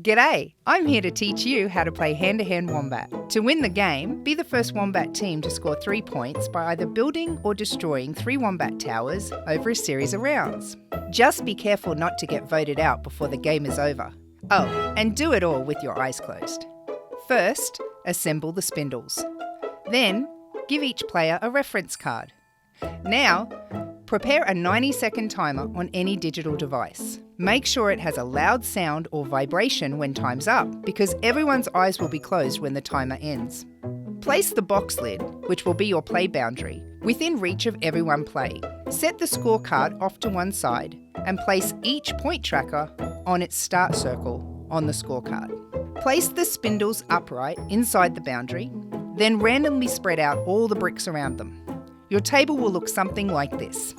G'day! I'm here to teach you how to play hand-to-hand Wombat. To win the game, be the first Wombat team to score 3 points by either building or destroying 3 Wombat towers over a series of rounds. Just be careful not to get voted out before the game is over. Oh, and do it all with your eyes closed. First, assemble the spindles. Then, give each player a reference card. Now, prepare a 90-second timer on any digital device. Make sure it has a loud sound or vibration when time's up, because everyone's eyes will be closed when the timer ends. Place the box lid, which will be your play boundary, within reach of everyone playing. Set the scorecard off to one side and place each point tracker on its start circle on the scorecard. Place the spindles upright inside the boundary, then randomly spread out all the bricks around them. Your table will look something like this.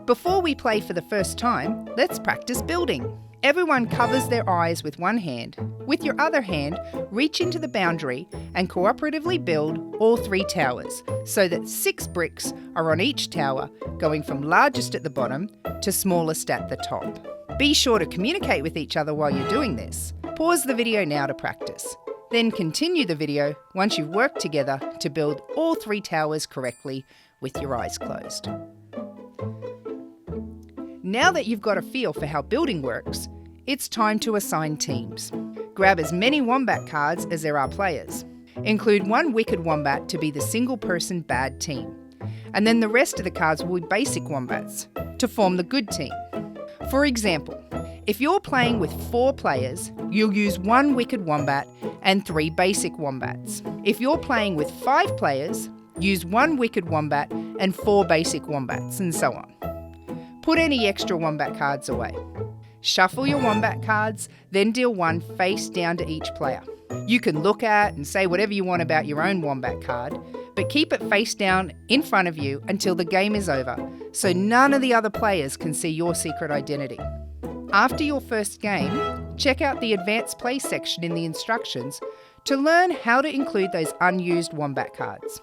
Before we play for the first time, let's practice building. Everyone covers their eyes with one hand. With your other hand, reach into the boundary and cooperatively build all 3 towers so that 6 bricks are on each tower, going from largest at the bottom to smallest at the top. Be sure to communicate with each other while you're doing this. Pause the video now to practice. Then continue the video once you've worked together to build all 3 towers correctly with your eyes closed. Now that you've got a feel for how building works, it's time to assign teams. Grab as many Wombat cards as there are players. Include 1 Wicked Wombat to be the single-person bad team. And then the rest of the cards will be basic Wombats to form the good team. For example, if you're playing with 4 players, you'll use 1 Wicked Wombat and 3 basic Wombats. If you're playing with 5 players, use 1 Wicked Wombat and 4 basic Wombats, and so on. Put any extra Wombat cards away. Shuffle your Wombat cards, then deal 1 face down to each player. You can look at and say whatever you want about your own Wombat card, but keep it face down in front of you until the game is over, so none of the other players can see your secret identity. After your first game, check out the advanced play section in the instructions to learn how to include those unused Wombat cards.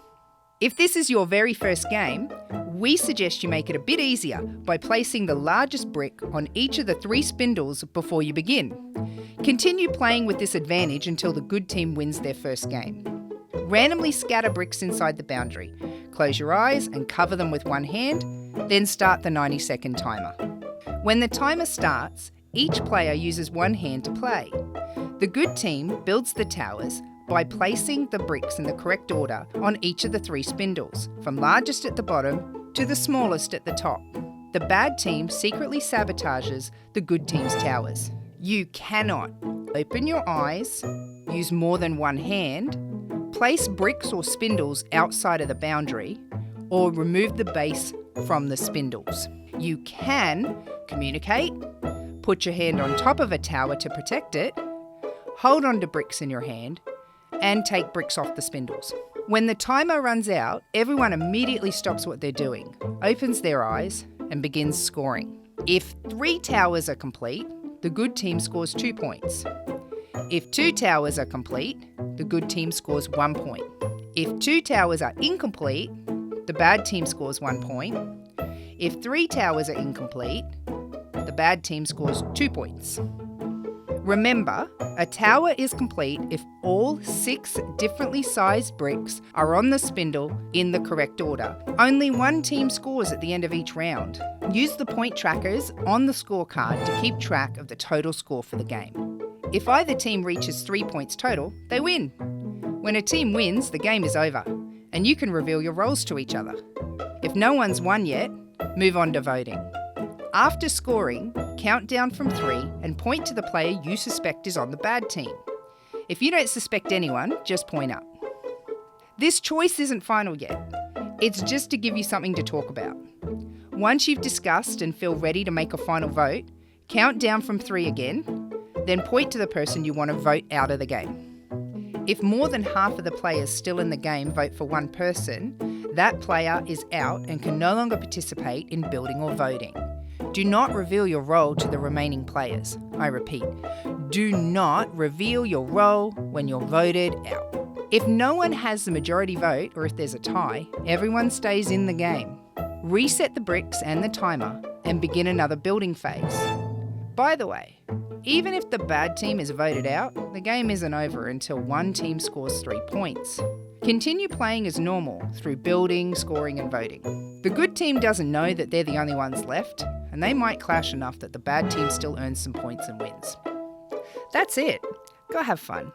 If this is your very first game, we suggest you make it a bit easier by placing the largest brick on each of the 3 spindles before you begin. Continue playing with this advantage until the good team wins their first game. Randomly scatter bricks inside the boundary. Close your eyes and cover them with one hand, then start the 90-second timer. When the timer starts, each player uses one hand to play. The good team builds the towers by placing the bricks in the correct order on each of the 3 spindles, from largest at the bottom to the smallest at the top. The bad team secretly sabotages the good team's towers. You cannot open your eyes, use more than one hand, place bricks or spindles outside of the boundary, or remove the base from the spindles. You can communicate, put your hand on top of a tower to protect it, hold on to bricks in your hand, and take bricks off the spindles. When the timer runs out, everyone immediately stops what they're doing, opens their eyes, and begins scoring. If 3 towers are complete, the good team scores 2 points. If 2 towers are complete, the good team scores 1 point. If 2 towers are incomplete, the bad team scores 1 point. If 3 towers are incomplete, the bad team scores 2 points. Remember, a tower is complete if all 6 differently sized bricks are on the spindle in the correct order. Only 1 team scores at the end of each round. Use the point trackers on the scorecard to keep track of the total score for the game. If either team reaches 3 points total, they win. When a team wins, the game is over, and you can reveal your roles to each other. If no one's won yet, move on to voting. After scoring, count down from 3 and point to the player you suspect is on the bad team. If you don't suspect anyone, just point up. This choice isn't final yet. It's just to give you something to talk about. Once you've discussed and feel ready to make a final vote, count down from 3 again, then point to the person you want to vote out of the game. If more than half of the players still in the game vote for one person, that player is out and can no longer participate in building or voting. Do not reveal your role to the remaining players. I repeat, do not reveal your role when you're voted out. If no one has the majority vote, or if there's a tie, everyone stays in the game. Reset the bricks and the timer and begin another building phase. By the way, Even if the bad team is voted out, the game isn't over until one team scores 3 points. Continue playing as normal through building, scoring and voting. The good team doesn't know that they're the only ones left, and they might clash enough that the bad team still earns some points and wins. That's it. Go have fun.